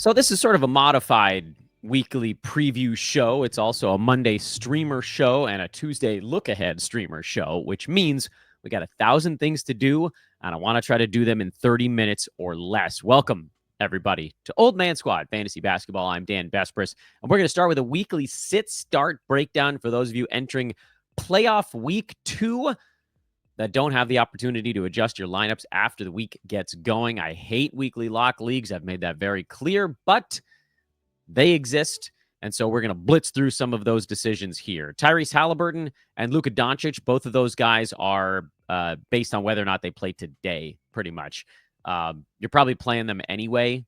So this is sort of a modified weekly preview show. It's also a Monday streamer show and a Tuesday look-ahead streamer show, which means we got 1,000 things to do, and I want to try to do them in 30 minutes or less. Welcome, everybody, to Old Man Squad Fantasy Basketball. I'm Dan Vespris, and we're going to start with a weekly sit-start breakdown for those of you entering playoff week 2 that don't have the opportunity to adjust your lineups after the week gets going. I hate weekly lock leagues. I've made that very clear, but they exist. And so we're going to blitz through some of those decisions here. Tyrese Halliburton and Luka Doncic, both of those guys are based on whether or not they play today, pretty much. You're probably playing them anyway.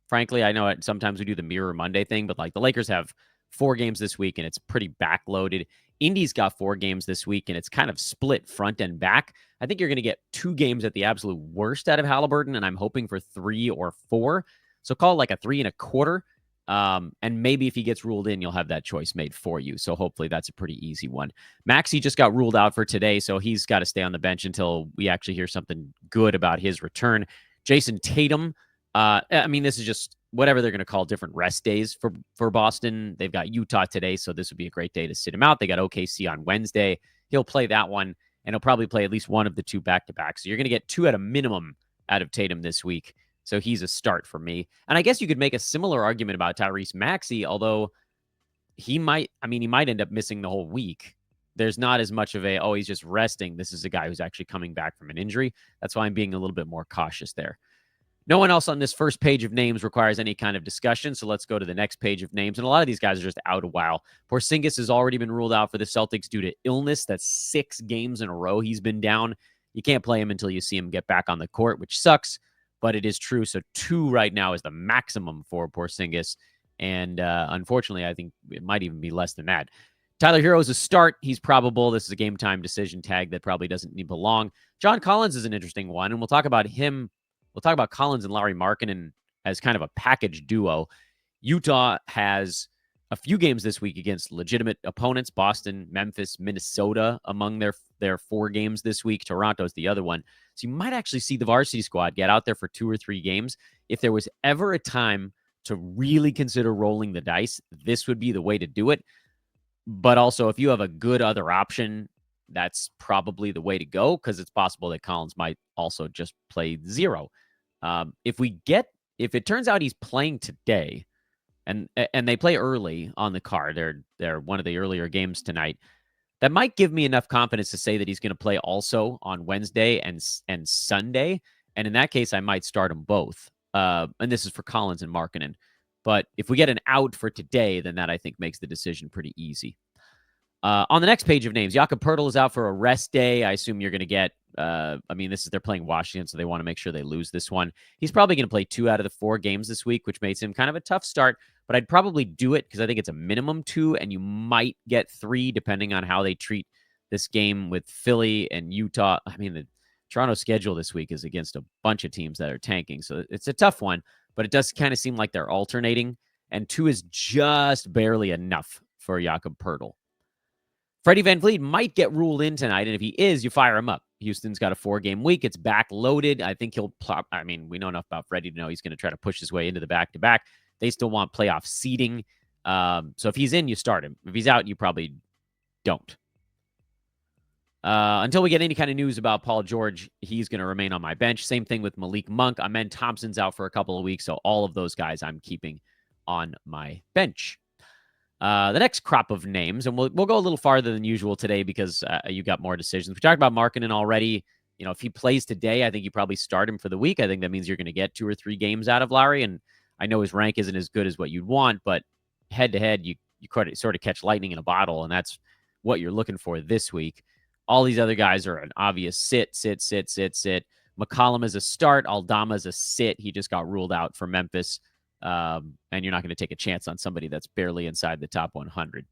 Frankly, I know sometimes we do the Mirror Monday thing, but like the Lakers have 4 games this week, and it's pretty backloaded. Indy's got 4 games this week, and it's kind of split front and back. I think you're going to get 2 games at the absolute worst out of Halliburton, and I'm hoping for 3 or 4. So call it like a 3 1/4. And maybe if he gets ruled in, you'll have that choice made for you. So hopefully that's a pretty easy one. Maxey just got ruled out for today, so he's got to stay on the bench until we actually hear something good about his return. Jason Tatum, this is just whatever they're going to call different rest days for Boston. They've got Utah today, so this would be a great day to sit him out. They got OKC on Wednesday. He'll play that one, and he'll probably play at least one of the 2 back-to-backs. So you're going to get 2 at a minimum out of Tatum this week. So he's a start for me. And I guess you could make a similar argument about Tyrese Maxey, although he might end up missing the whole week. There's not as much of he's just resting. This is a guy who's actually coming back from an injury. That's why I'm being a little bit more cautious there. No one else on this first page of names requires any kind of discussion, so let's go to the next page of names. And a lot of these guys are just out a while. Porzingis has already been ruled out for the Celtics due to illness. That's 6 games in a row he's been down. You can't play him until you see him get back on the court, which sucks, but it is true. So 2 right now is the maximum for Porzingis, and unfortunately, I think it might even be less than that. Tyler Herro is a start. He's probable. This is a game-time decision tag that probably doesn't need belong. John Collins is an interesting one, and we'll talk about him. We'll talk about Collins and Lauri Markkanen as kind of a package duo. Utah has a few games this week against legitimate opponents, Boston, Memphis, Minnesota among their 4 games this week. Toronto's the other one. So you might actually see the varsity squad get out there for 2 or 3 games. If there was ever a time to really consider rolling the dice, this would be the way to do it. But also, if you have a good other option, that's probably the way to go, because it's possible that Collins might also just play 0. If it turns out he's playing today, and they play early on the card, they're one of the earlier games tonight, that might give me enough confidence to say that he's going to play also on Wednesday and Sunday. And in that case, I might start them both. And this is for Collins and Markkanen. But if we get an out for today, then that I think makes the decision pretty easy. On the next page of names, Jakob Poeltl is out for a rest day. I assume you're going to get, they're playing Washington, so they want to make sure they lose this one. He's probably going to play 2 out of the 4 games this week, which makes him kind of a tough start, but I'd probably do it because I think it's a minimum 2, and you might get 3 depending on how they treat this game with Philly and Utah. The Toronto schedule this week is against a bunch of teams that are tanking, so it's a tough one, but it does kind of seem like they're alternating, and 2 is just barely enough for Jakob Poeltl. Freddie VanVleet might get ruled in tonight, and if he is, you fire him up. Houston's got a 4-game week. It's back-loaded. I think he'll plop. We know enough about Freddie to know he's going to try to push his way into the back-to-back. They still want playoff seeding. So if he's in, you start him. If he's out, you probably don't. Until we get any kind of news about Paul George, he's going to remain on my bench. Same thing with Malik Monk. Amen Thompson's out for a couple of weeks, so all of those guys I'm keeping on my bench. The next crop of names, and we'll go a little farther than usual today because you got more decisions. We talked about Markkanen already. If he plays today, I think you probably start him for the week. I think that means you're going to get 2 or 3 games out of Lauri, and I know his rank isn't as good as what you'd want, but head-to-head, you sort of catch lightning in a bottle, and that's what you're looking for this week. All these other guys are an obvious sit. McCollum is a start. Aldama is a sit. He just got ruled out for Memphis. And you're not going to take a chance on somebody that's barely inside the top 100.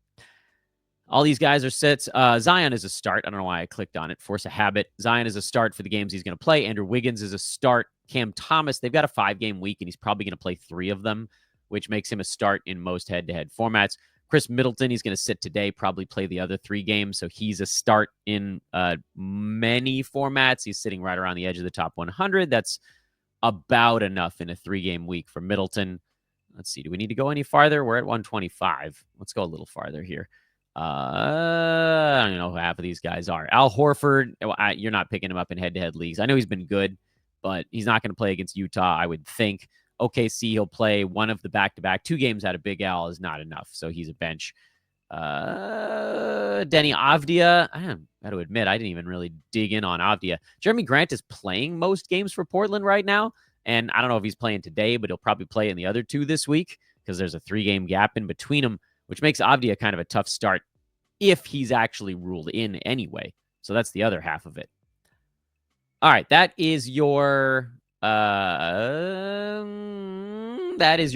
All these guys are sits. Zion is a start. I don't know why I clicked on it. Force a habit. Zion is a start for the games he's going to play. Andrew Wiggins is a start. Cam Thomas, they've got a 5-game week, and he's probably going to play 3 of them, which makes him a start in most head-to-head formats. Chris Middleton, he's going to sit today, probably play the other 3 games, so he's a start in many formats. He's sitting right around the edge of the top 100. That's about enough in a 3-game week for Middleton. Let's see. Do we need to go any farther? We're at 125. Let's go a little farther here. I don't know who half of these guys are. Al Horford, you're not picking him up in head-to-head leagues. I know he's been good, but he's not going to play against Utah, I would think. OKC, he'll play one of the back-to-back. 2 games out of Big Al is not enough, so he's a bench. Denny Avdia, I got to admit, I didn't even really dig in on Avdia. Jeremy Grant is playing most games for Portland right now, and I don't know if he's playing today, but he'll probably play in the other 2 this week because there's a 3-game gap in between them, which makes Avdia kind of a tough start if he's actually ruled in anyway. So that's the other half of it. All right, that is your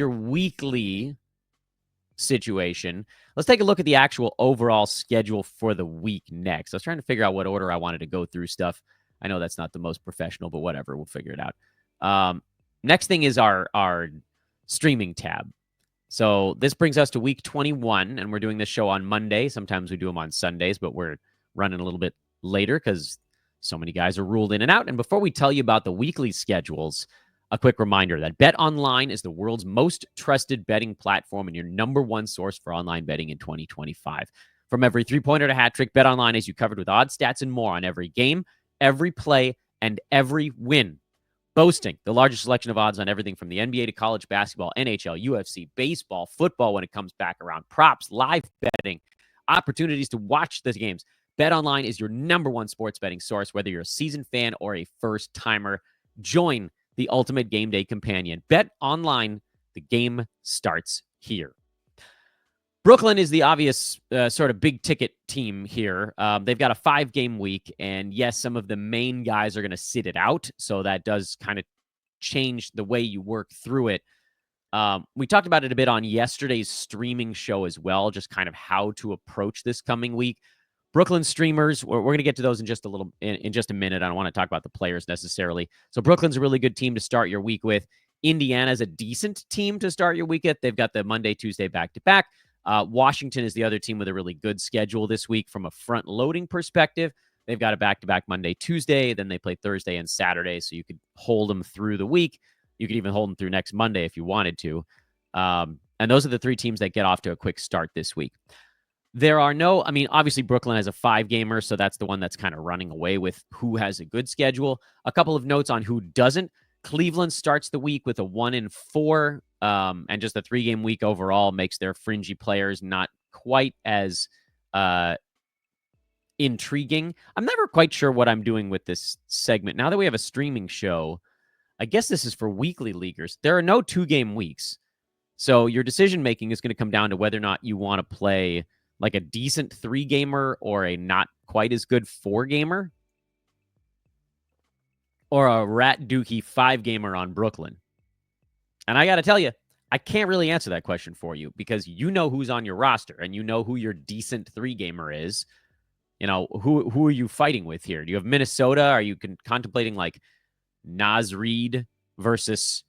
weekly situation. Let's take a look at the actual overall schedule for the week next. I was trying to figure out what order I wanted to go through stuff. I know that's not the most professional, but whatever, we'll figure it out. Next thing is our streaming tab. So this brings us to week 21, and we're doing this show on Monday. Sometimes we do them on Sundays, but we're running a little bit later because so many guys are ruled in and out. And before we tell you about the weekly schedules, a quick reminder that BetOnline is the world's most trusted betting platform and your #1 source for online betting in 2025. From every three-pointer to hat trick, BetOnline has you covered with odds, stats, and more on every game, every play, and every win. Boasting the largest selection of odds on everything from the NBA to college basketball, NHL, UFC, baseball, football when it comes back around, props, live betting, opportunities to watch the games. BetOnline is your #1 sports betting source, whether you're a seasoned fan or a first-timer. Join the ultimate game day companion. BetOnline, the game starts here. Brooklyn is the obvious sort of big-ticket team here. They've got a 5-game week, and yes, some of the main guys are going to sit it out, so that does kind of change the way you work through it. We talked about it a bit on yesterday's streaming show as well, just kind of how to approach this coming week. Brooklyn streamers, we're going to get to those in just a minute. I don't want to talk about the players necessarily. So Brooklyn's a really good team to start your week with. Indiana's a decent team to start your week with. They've got the Monday, Tuesday back-to-back. Washington is the other team with a really good schedule this week from a front-loading perspective. They've got a back-to-back Monday, Tuesday. Then they play Thursday and Saturday, so you could hold them through the week. You could even hold them through next Monday if you wanted to. And those are the 3 teams that get off to a quick start this week. There are obviously Brooklyn has a 5-gamer, so that's the one that's kind of running away with who has a good schedule. A couple of notes on who doesn't. Cleveland starts the week with a 1-4, and just a 3-game week overall makes their fringy players not quite as intriguing. I'm never quite sure what I'm doing with this segment. Now that we have a streaming show, I guess this is for weekly leaguers. There are no 2-game weeks, so your decision-making is going to come down to whether or not you want to play like a decent 3-gamer or a not quite as good 4-gamer, or a rat dookie 5-gamer on Brooklyn. And I got to tell you, I can't really answer that question for you because you know who's on your roster and you know who your decent 3-gamer is. You know, who are you fighting with here? Do you have Minnesota? Are you contemplating like Naz Reid versus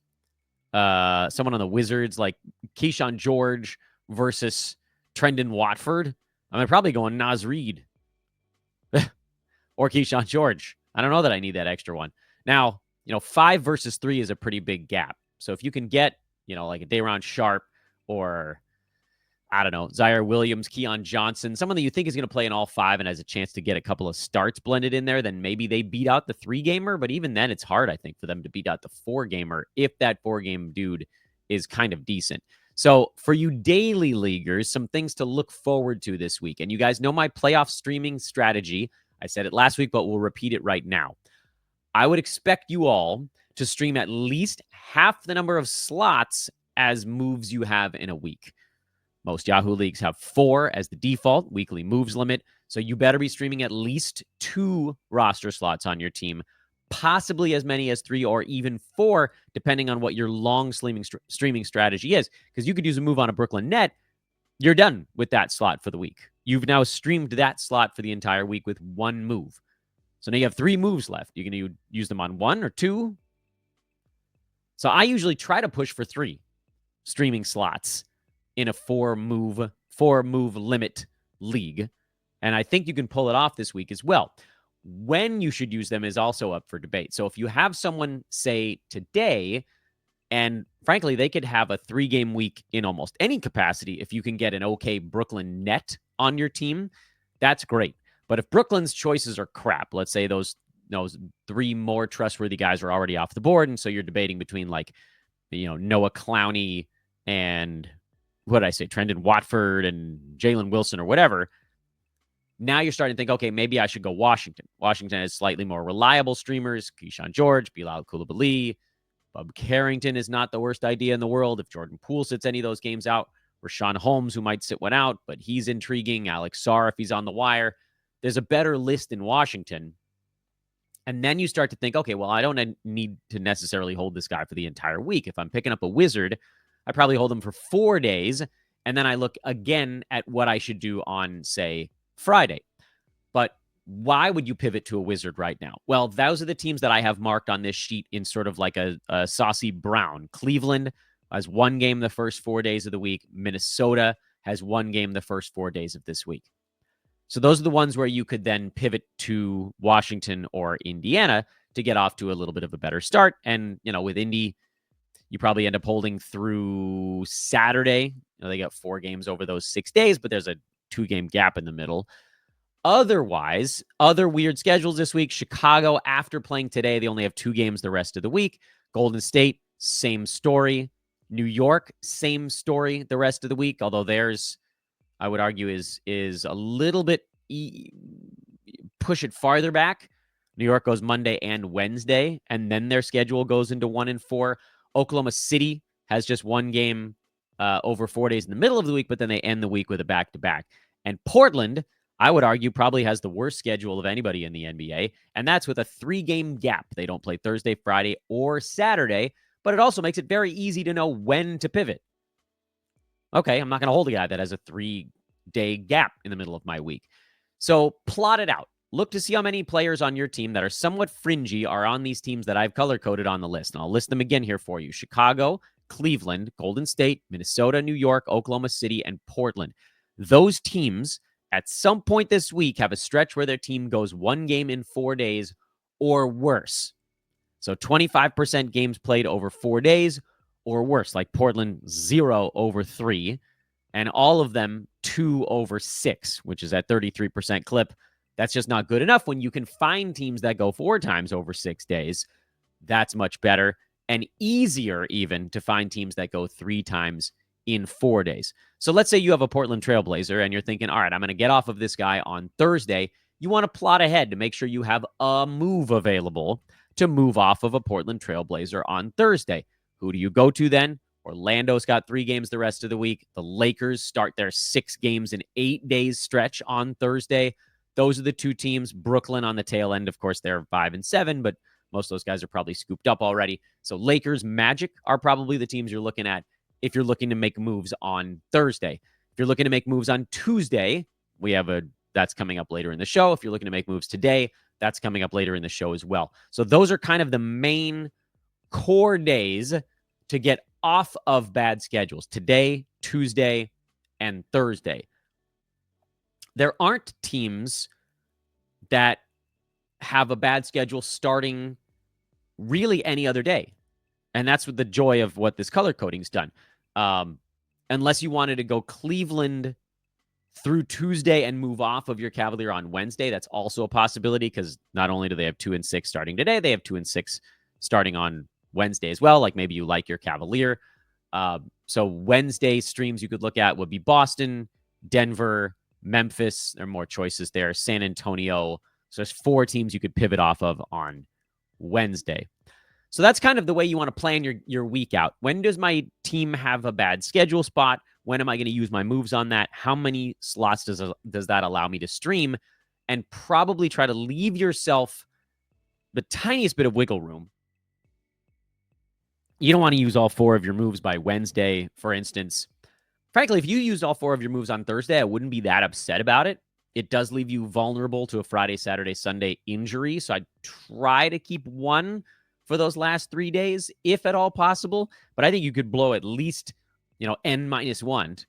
someone on the Wizards, like Kyshawn George versus Trendon Watford? I'm probably going Naz Reid or Kyshawn George. I don't know that I need that extra one. Now, 5 versus 3 is a pretty big gap. So if you can get, like a Day'Ron Sharpe or, I don't know, Ziaire Williams, Keon Johnson, someone that you think is going to play in all 5 and has a chance to get a couple of starts blended in there, then maybe they beat out the 3-gamer. But even then, it's hard, I think, for them to beat out the 4-gamer if that 4-game dude is kind of decent. So for you daily leaguers, some things to look forward to this week. And you guys know my playoff streaming strategy. I said it last week, but we'll repeat it right now. I would expect you all to stream at least half the number of slots as moves you have in a week. Most Yahoo leagues have 4 as the default weekly moves limit. So you better be streaming at least 2 roster slots on your team, possibly as many as 3 or even 4, depending on what your long streaming strategy is. Because you could use a move on a Brooklyn net. You're done with that slot for the week. You've now streamed that slot for the entire week with 1 move. So now you have 3 moves left. You can use them on 1 or 2. So I usually try to push for 3 streaming slots in a 4-move limit league. And I think you can pull it off this week as well. When you should use them is also up for debate. So if you have someone, say, today, and frankly, they could have a 3-game week in almost any capacity. If you can get an okay Brooklyn net on your team, that's great. But if Brooklyn's choices are crap, let's say those 3 more trustworthy guys are already off the board, and so you're debating between Noah Clowney and Trendon Watford and Jalen Wilson or whatever. Now you're starting to think, okay, maybe I should go Washington. Washington has slightly more reliable streamers. Kyshawn George, Bilal Coulibaly, Bub Carrington is not the worst idea in the world. If Jordan Poole sits any of those games out, Rashawn Holmes, who might sit one out, but he's intriguing. Alex Sarr, if he's on the wire. There's a better list in Washington. And then you start to think, okay, well, I don't need to necessarily hold this guy for the entire week. If I'm picking up a Wizard, I probably hold him for 4 days. And then I look again at what I should do on, say, Friday. But why would you pivot to a Wizard right now? Well, those are the teams that I have marked on this sheet in sort of like a saucy brown. Cleveland has 1 game the first 4 days of the week. Minnesota has 1 game the first 4 days of this week. So those are the ones where you could then pivot to Washington or Indiana to get off to a little bit of a better start. And, with Indy, you probably end up holding through Saturday. They got 4 games over those 6 days, but there's a 2-game gap in the middle. Otherwise, other weird schedules this week. Chicago, after playing today, they only have 2 games the rest of the week. Golden State, same story. New York, same story the rest of the week, although theirs, I would argue, is a little bit push it farther back. New York goes Monday and Wednesday, and then their schedule goes into 1 and 4. Oklahoma City has just 1 game over 4 days in the middle of the week, but then they end the week with a back-to-back. And Portland, I would argue, probably has the worst schedule of anybody in the NBA, and that's with a 3-game gap. They don't play Thursday, Friday, or Saturday, but it also makes it very easy to know when to pivot. Okay, I'm not going to hold a guy that has a 3-day gap in the middle of my week. So plot it out. Look to see how many players on your team that are somewhat fringy are on these teams that I've color-coded on the list. And I'll list them again here for you. Chicago, Cleveland, Golden State, Minnesota, New York, Oklahoma City, and Portland. Those teams, at some point this week, have a stretch where their team goes 1 game in 4 days or worse. So 25% games played over 4 days or worse, like Portland, 0 over 3, and all of them 2 over 6, which is at 33% clip. That's just not good enough. When you can find teams that go 4 times over 6 days, that's much better and easier even to find teams that go 3 times in 4 days. So let's say you have a Portland Trailblazer and you're thinking, all right, I'm going to get off of this guy on Thursday. You want to plot ahead to make sure you have a move available to move off of a Portland Trailblazer on Thursday. Who do you go to then? Orlando's got 3 games the rest of the week. The Lakers start their 6 games in 8 days stretch on Thursday. Those are the 2 teams. Brooklyn on the tail end, of course, they're 5 and 7, but most of those guys are probably scooped up already. So Lakers, Magic are probably the teams you're looking at if you're looking to make moves on Thursday. If you're looking to make moves on Tuesday, that's coming up later in the show. If you're looking to make moves today, that's coming up later in the show as well. So those are kind of the main core days to get off of bad schedules. Today, Tuesday, and Thursday. There aren't teams that have a bad schedule starting really any other day. And that's what the joy of what this color coding's done. Unless you wanted to go Cleveland through Tuesday and move off of your Cavalier on Wednesday, that's also a possibility because not only do they have 2 and 6 starting today, they have 2 and 6 starting on Wednesday as well. Like maybe you like your Cavalier. So Wednesday streams you could look at would be Boston, Denver, Memphis. There are more choices there. San Antonio. So there's 4 teams you could pivot off of on Wednesday. So that's kind of the way you want to plan your week out. When does my team have a bad schedule spot? When am I going to use my moves on that? How many slots does that allow me to stream? And probably try to leave yourself the tiniest bit of wiggle room. You don't want to use all 4 of your moves by Wednesday, for instance. Frankly, if you used all 4 of your moves on Thursday, I wouldn't be that upset about it. It does leave you vulnerable to a Friday, Saturday, Sunday injury. So I'd try to keep 1 for those last 3 days, if at all possible. But I think you could blow at least, N-1,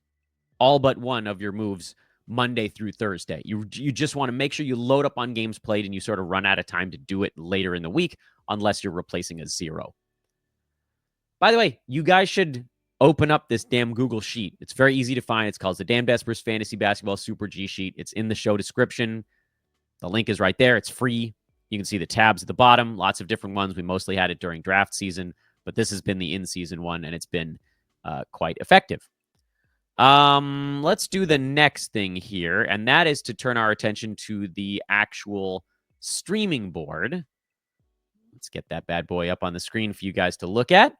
all but 1 of your moves Monday through Thursday. You just want to make sure you load up on games played and you sort of run out of time to do it later in the week, unless you're replacing a 0. By the way, you guys should open up this damn Google Sheet. It's very easy to find. It's called the Dan Besbris Fantasy Basketball Super G Sheet. It's in the show description. The link is right there. It's free. You can see the tabs at the bottom. Lots of different ones. We mostly had it during draft season, but this has been the in-season one, and it's been quite effective. Let's do the next thing here, and that is to turn our attention to the actual streaming board. Let's get that bad boy up on the screen for you guys to look at.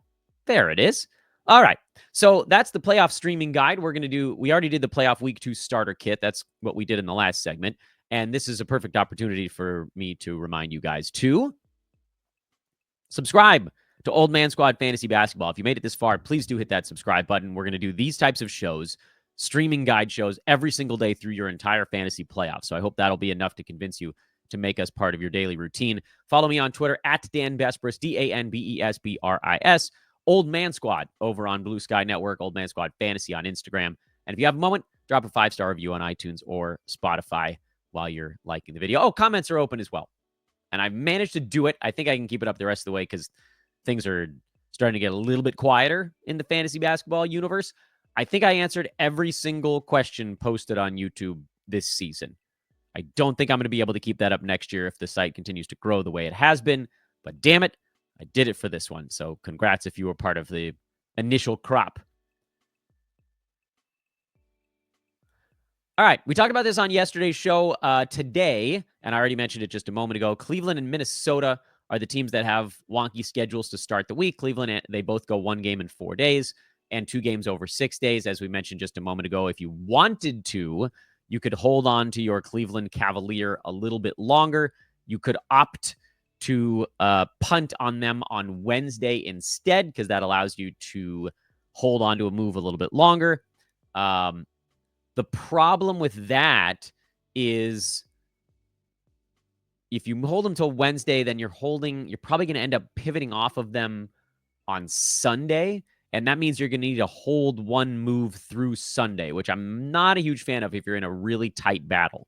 There it is. All right. So that's the playoff streaming guide. We already did the playoff week 2 starter kit. That's what we did in the last segment. And this is a perfect opportunity for me to remind you guys to subscribe to Old Man Squad Fantasy Basketball. If you made it this far, please do hit that subscribe button. We're going to do these types of shows, streaming guide shows, every single day through your entire fantasy playoff. So I hope that'll be enough to convince you to make us part of your daily routine. Follow me on Twitter at Dan Besbris, DanBesbris, Old Man Squad over on Blue Sky Network, Old Man Squad Fantasy on Instagram. And if you have a moment, drop a 5-star review on iTunes or Spotify while you're liking the video. Oh, comments are open as well. And I've managed to do it. I think I can keep it up the rest of the way because things are starting to get a little bit quieter in the fantasy basketball universe. I think I answered every single question posted on YouTube this season. I don't think I'm going to be able to keep that up next year if the site continues to grow the way it has been. But damn it, I did it for this one. So congrats if you were part of the initial crop. All right, we talked about this on yesterday's show. Today, and I already mentioned it just a moment ago, Cleveland and Minnesota are the teams that have wonky schedules to start the week. Cleveland, they both go 1 game in 4 days and 2 games over 6 days. As we mentioned just a moment ago, if you wanted to, you could hold on to your Cleveland Cavalier a little bit longer. You could opt to punt on them on Wednesday instead, because that allows you to hold on to a move a little bit longer. The problem with that is if you hold them till Wednesday, then you're probably going to end up pivoting off of them on Sunday. And that means you're going to need to hold one move through Sunday, which I'm not a huge fan of if you're in a really tight battle.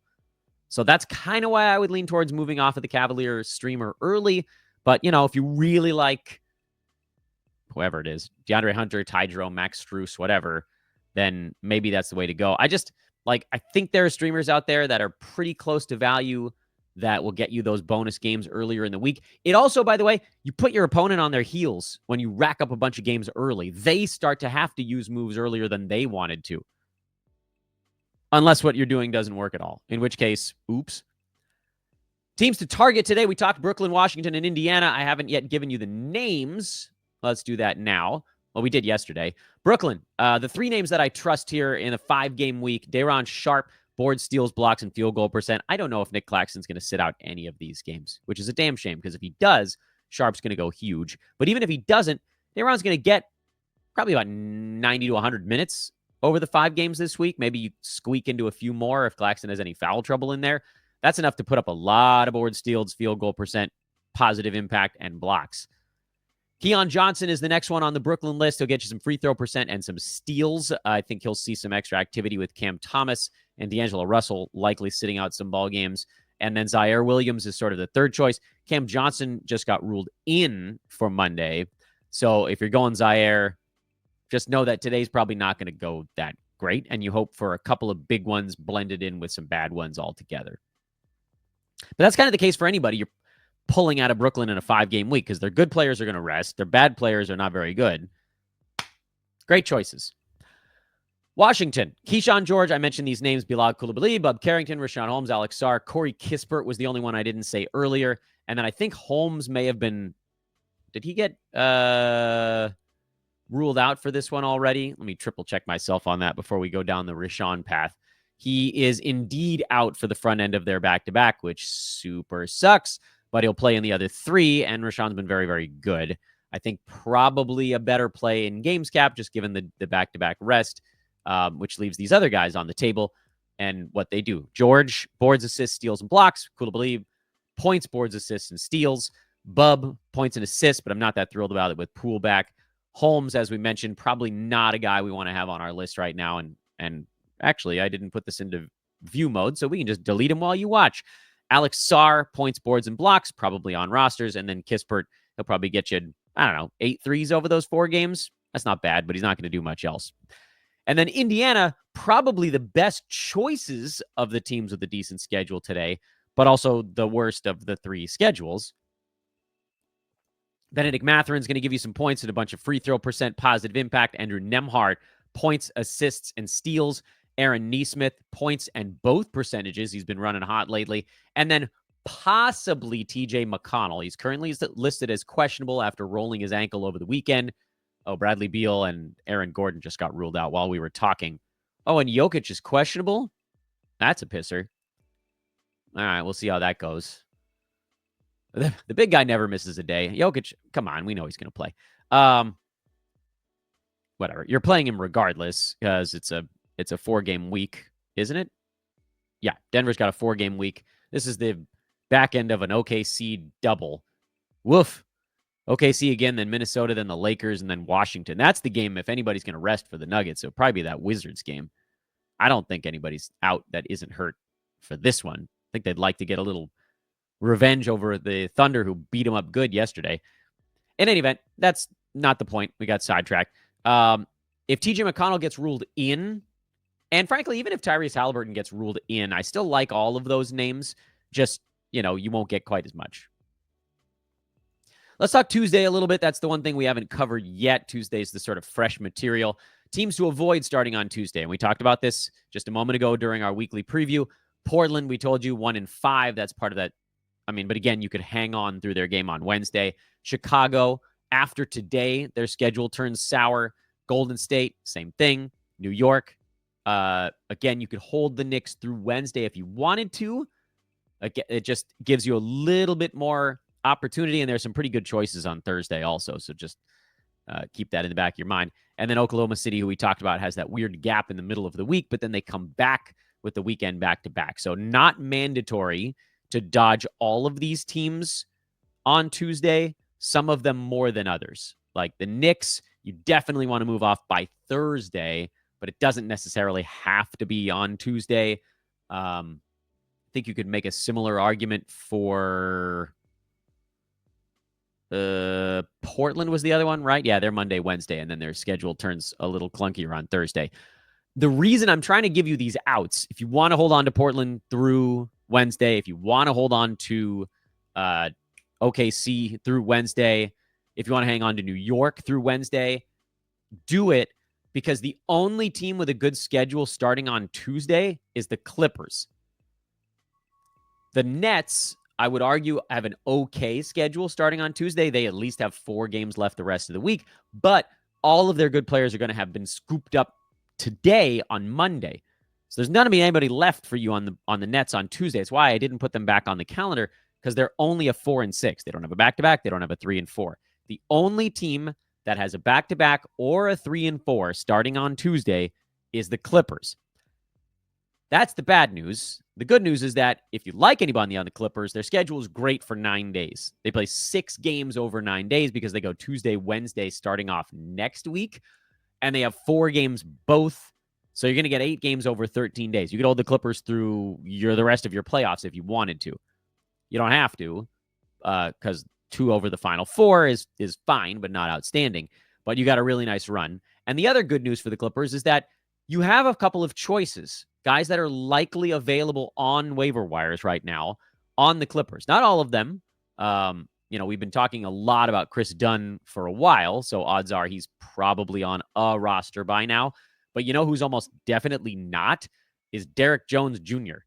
So that's kind of why I would lean towards moving off of the Cavalier streamer early. But, if you really like whoever it is, DeAndre Hunter, Ty Jerome, Max Strus, whatever, then maybe that's the way to go. I think there are streamers out there that are pretty close to value that will get you those bonus games earlier in the week. It also, by the way, you put your opponent on their heels when you rack up a bunch of games early. They start to have to use moves earlier than they wanted to. Unless what you're doing doesn't work at all. In which case, oops. Teams to target today. We talked Brooklyn, Washington, and Indiana. I haven't yet given you the names. Let's do that now. Well, we did yesterday. Brooklyn, the 3 names that I trust here in a 5-game week, Day'Ron Sharpe, boards, steals, blocks, and field goal percent. I don't know if Nick Claxton's going to sit out any of these games, which is a damn shame because if he does, Sharpe's going to go huge. But even if he doesn't, Day'Ron's going to get probably about 90 to 100 minutes over the 5 games this week. Maybe you squeak into a few more if Claxton has any foul trouble in there. That's enough to put up a lot of boards, steals, field goal percent, positive impact, and blocks. Keon Johnson is the next one on the Brooklyn list. He'll get you some free throw percent and some steals. I think he'll see some extra activity with Cam Thomas and D'Angelo Russell likely sitting out some ball games. And then Ziaire Williams is sort of the third choice. Cam Johnson just got ruled in for Monday. So if you're going Ziaire, just know that today's probably not going to go that great. And you hope for a couple of big ones blended in with some bad ones altogether. But that's kind of the case for anybody. You're pulling out of Brooklyn in a 5-game week because their good players are going to rest. Their bad players are not very good. Great choices. Washington, Kyshawn George. I mentioned these names: Bilal Coulibaly, Bub Carrington, Richaun Holmes, Alex Sarr, Corey Kispert was the only one I didn't say earlier. And then I think Holmes may have been, did he get ruled out for this one already? Let me triple check myself on that before we go down the Richaun path. He is indeed out for the front end of their back-to-back, which super sucks, but he'll play in the other 3, and Rashawn's been very, very good. I think probably a better play in games cap, just given the back-to-back rest, which leaves these other guys on the table and what they do. George, boards, assists, steals, and blocks. Coulibaly, points, boards, assists, and steals. Bub, points and assists, but I'm not that thrilled about it with Poole back. Holmes, as we mentioned, probably not a guy we want to have on our list right now, and actually, I didn't put this into view mode, so we can just delete him while you watch. Alex Sarr, points, boards, and blocks, probably on rosters. And then Kispert, he'll probably get you I don't know, 8 threes over those 4 games. That's not bad, but he's not going to do much else. And then Indiana, probably the best choices of the teams with a decent schedule today, but also the worst of the 3 schedules. Bennedict Mathurin is going to give you some points and a bunch of free throw percent positive impact. Andrew Nembhard, points, assists, and steals. Aaron Nesmith, points and both percentages. He's been running hot lately. And then possibly TJ McConnell. He's currently listed as questionable after rolling his ankle over the weekend. Oh, Bradley Beal and Aaron Gordon just got ruled out while we were talking. Oh, and Jokic is questionable? That's a pisser. All right, we'll see how that goes. The big guy never misses a day. Jokic, come on, we know he's going to play. Whatever. You're playing him regardless because it's a 4-game week, isn't it? Yeah, Denver's got a 4-game week. This is the back end of an OKC double. Woof. OKC again, then Minnesota, then the Lakers, and then Washington. That's the game if anybody's going to rest for the Nuggets. So probably that Wizards game. I don't think anybody's out that isn't hurt for this one. I think they'd like to get a little revenge over the Thunder who beat them up good yesterday. In any event, that's not the point. We got sidetracked. If TJ McConnell gets ruled in, and frankly, even if Tyrese Halliburton gets ruled in, I still like all of those names. Just, you won't get quite as much. Let's talk Tuesday a little bit. That's the one thing we haven't covered yet. Tuesday's the sort of fresh material. Teams to avoid starting on Tuesday. And we talked about this just a moment ago during our weekly preview. Portland, we told you 1-5. That's part of that. But again, you could hang on through their game on Wednesday. Chicago, after today, their schedule turns sour. Golden State, same thing. New York, again, you could hold the Knicks through Wednesday if you wanted to. Again, it just gives you a little bit more opportunity, and there's some pretty good choices on Thursday also. So just keep that in the back of your mind. And then Oklahoma City, who we talked about, has that weird gap in the middle of the week, but then they come back with the weekend back-to-back. So not mandatory to dodge all of these teams on Tuesday, some of them more than others. Like the Knicks, you definitely want to move off by Thursday, but it doesn't necessarily have to be on Tuesday. I think you could make a similar argument for Portland was the other one, right? Yeah, they're Monday, Wednesday, and then their schedule turns a little clunkier on Thursday. The reason I'm trying to give you these outs, if you want to hold on to Portland through Wednesday, if you want to hold on to OKC through Wednesday, if you want to hang on to New York through Wednesday, do it, because the only team with a good schedule starting on Tuesday is the Clippers. The Nets, I would argue, have an okay schedule starting on Tuesday. They at least have 4 games left the rest of the week, but all of their good players are going to have been scooped up today on Monday. So there's not going to be anybody left for you on the Nets on Tuesday. That's why I didn't put them back on the calendar, because they're only a 4-6. They don't have a back-to-back. They don't have a 3-4. The only team that has a back-to-back or a 3-4 starting on Tuesday is the Clippers. That's the bad news. The good news is that if you like anybody on the Clippers, their schedule is great for 9 days. They play 6 games over 9 days because they go Tuesday, Wednesday, starting off next week. And they have 4 games both. So you're going to get 8 games over 13 days. You could hold the Clippers through the rest of your playoffs if you wanted to. You don't have to, because 2 over the final 4 is fine, but not outstanding. But you got a really nice run. And the other good news for the Clippers is that you have a couple of choices, guys that are likely available on waiver wires right now on the Clippers. Not all of them. We've been talking a lot about Chris Dunn for a while, so odds are he's probably on a roster by now. But you know who's almost definitely not is Derek Jones Jr.,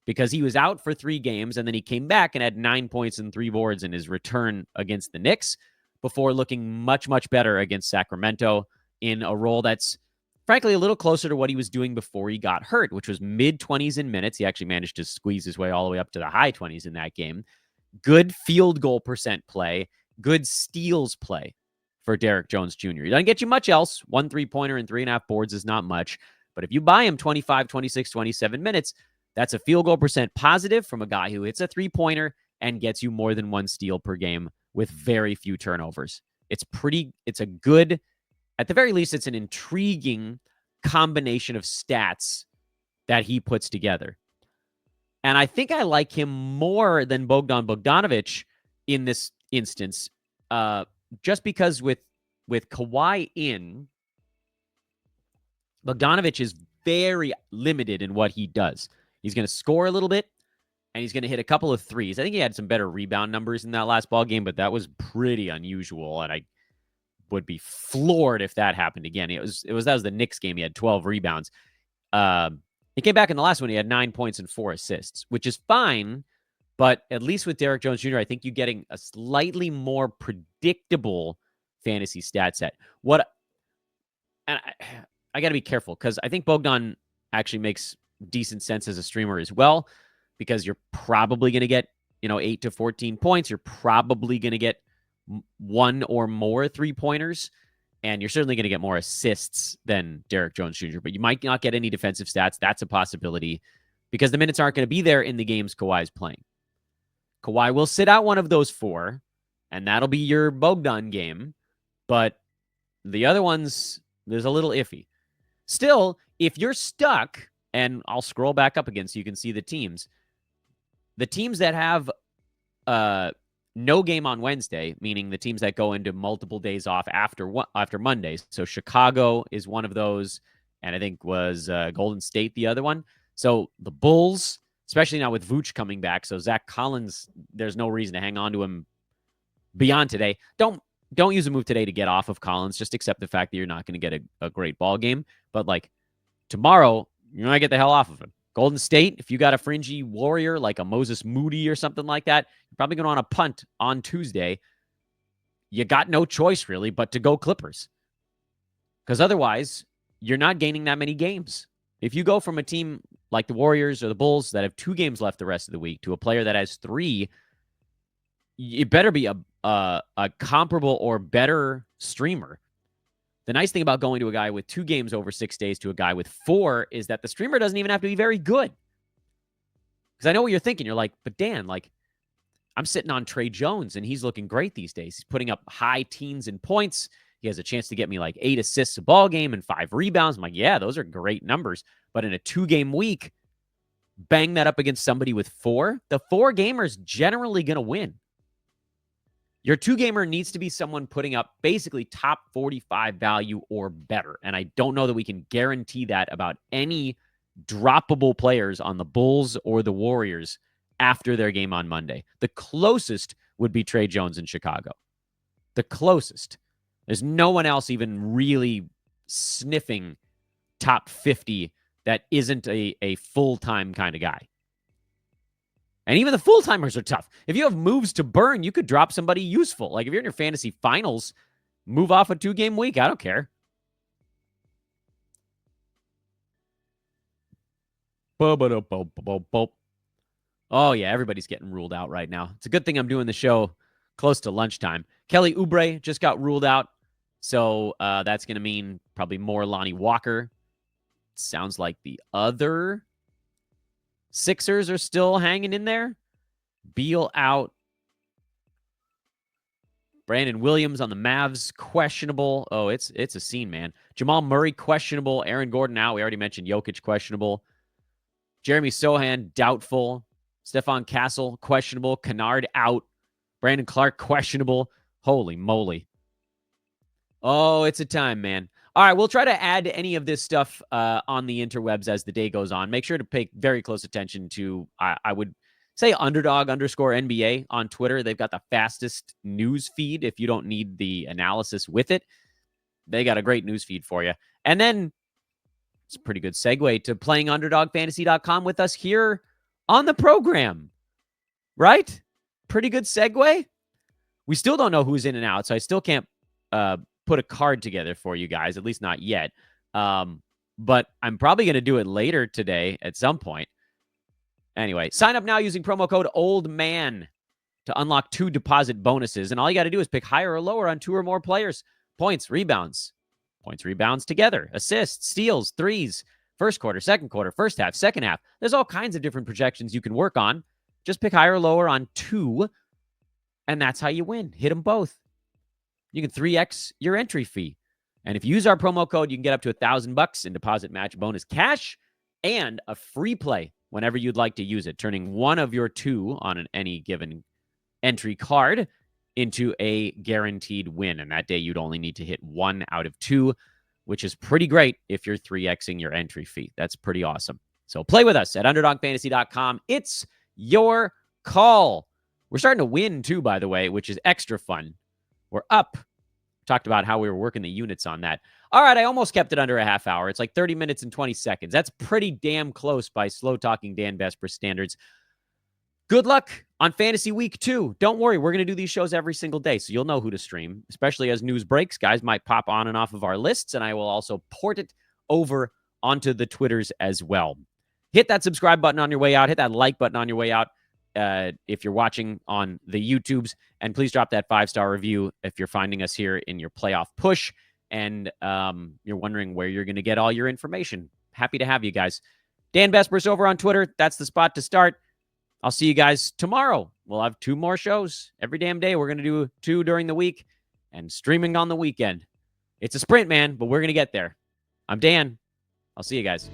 because he was out for 3 games, and then he came back and had 9 points and 3 boards in his return against the Knicks before looking much, much better against Sacramento in a role that's frankly a little closer to what he was doing before he got hurt, which was mid-20s in minutes. He actually managed to squeeze his way all the way up to the high 20s in that game. Good field goal percent play, good steals play for Derek Jones Jr. He doesn't get you much else. 1 3-pointer and 3.5 boards is not much. But if you buy him 25, 26, 27 minutes, that's a field goal percent positive from a guy who hits a 3-pointer and gets you more than 1 steal per game with very few turnovers. It's a good, at the very least, it's an intriguing combination of stats that he puts together. And I think I like him more than Bogdan Bogdanovic in this instance. just because with Kawhi in, Bogdanovic is very limited in what he does. He's going to score a little bit, and he's going to hit a couple of threes. I think he had some better rebound numbers in that last ball game, but that was pretty unusual, and I would be floored if that happened again. That was the Knicks game. He had 12 rebounds. He came back in the last one. He had 9 points and 4 assists, which is fine. But at least with Derrick Jones Jr., I think you're getting a slightly more predictable fantasy stat set. And I got to be careful because I think Bogdan actually makes decent sense as a streamer as well, because you're probably going to get 8 to 14 points. You're probably going to get one or more 3-pointers, and you're certainly going to get more assists than Derrick Jones Jr., but you might not get any defensive stats. That's a possibility because the minutes aren't going to be there in the games Kawhi's playing. Kawhi will sit out one of those 4, and that'll be your Bogdan game, but the other ones, there's a little iffy. Still, if you're stuck, and I'll scroll back up again so you can see the teams that have no game on Wednesday, meaning the teams that go into multiple days off after Monday. So Chicago is one of those, and I think was Golden State the other one. So the Bulls, especially now with Vooch coming back, so Zach Collins, there's no reason to hang on to him beyond today. Don't use a move today to get off of Collins. Just accept the fact that you're not going to get a great ball game. But like tomorrow, you're going to get the hell off of him. Golden State, if you got a fringy warrior like a Moses Moody or something like that, you're probably going to want to punt on Tuesday. You got no choice really but to go Clippers. Because otherwise, you're not gaining that many games. If you go from a team like the Warriors or the Bulls that have 2 games left the rest of the week to a player that has 3, it better be a comparable or better streamer. The nice thing about going to a guy with 2 games over 6 days to a guy with 4 is that the streamer doesn't even have to be very good. Because I know what you're thinking. You're like, but Dan, like, I'm sitting on Trey Jones, and he's looking great these days. He's putting up high teens in points. He has a chance to get me like 8 assists a ball game and 5 rebounds. I'm like, yeah, those are great numbers. But in a 2-game week, bang that up against somebody with 4. The 4 gamer's generally going to win. Your 2-gamer needs to be someone putting up basically top 45 value or better. And I don't know that we can guarantee that about any droppable players on the Bulls or the Warriors after their game on Monday. The closest would be Trey Jones in Chicago. The closest. There's no one else even really sniffing top 50 that isn't a full-time kind of guy. And even the full-timers are tough. If you have moves to burn, you could drop somebody useful. Like if you're in your fantasy finals, move off a 2-game week. I don't care. Oh, yeah, everybody's getting ruled out right now. It's a good thing I'm doing the show close to lunchtime. Kelly Oubre just got ruled out, so that's going to mean probably more Lonnie Walker. Sounds like the other Sixers are still hanging in there. Beal out. Brandon Williams on the Mavs, questionable. Oh, it's a scene, man. Jamal Murray, questionable. Aaron Gordon out. We already mentioned Jokic, questionable. Jeremy Sohan, doubtful. Stephon Castle, questionable. Kennard out. Brandon Clark, questionable. Holy moly. Oh, it's a time, man. All right, we'll try to add any of this stuff on the interwebs as the day goes on. Make sure to pay very close attention to, I would say, underdog_NBA on Twitter. They've got the fastest news feed if you don't need the analysis with it. They got a great news feed for you. And then it's a pretty good segue to playing underdogfantasy.com with us here on the program, right? Pretty good segue. We still don't know who's in and out, so I still can't put a card together for you guys, at least not yet. But I'm probably going to do it later today at some point. Anyway, sign up now using promo code OLDMAN to unlock 2 deposit bonuses. And all you got to do is pick higher or lower on 2 or more players. Points, rebounds together, assists, steals, threes, first quarter, second quarter, first half, second half. There's all kinds of different projections you can work on. Just pick higher or lower on 2, and that's how you win. Hit them both. You can 3x your entry fee. And if you use our promo code, you can get up to $1,000 in deposit match bonus cash and a free play whenever you'd like to use it, turning one of your 2 on any given entry card into a guaranteed win. And that day, you'd only need to hit 1 out of 2, which is pretty great if you're 3xing your entry fee. That's pretty awesome. So play with us at underdogfantasy.com. It's your call. We're starting to win too, by the way, which is extra fun. We're up. Talked about how we were working the units on that. All right, I almost kept it under a half hour. It's like 30 minutes and 20 seconds. That's pretty damn close by slow-talking Dan Vesper standards. Good luck on Fantasy Week 2. Don't worry, we're going to do these shows every single day, so you'll know who to stream, especially as news breaks. Guys might pop on and off of our lists, and I will also port it over onto the Twitters as well. Hit that subscribe button on your way out. Hit that like button on your way out if you're watching on the YouTubes. And please drop that 5-star review if you're finding us here in your playoff push and you're wondering where you're going to get all your information. Happy to have you guys. Dan Vesper's over on Twitter. That's the spot to start. I'll see you guys tomorrow. We'll have 2 more shows every damn day. We're going to do 2 during the week and streaming on the weekend. It's a sprint, man, but we're going to get there. I'm Dan. I'll see you guys.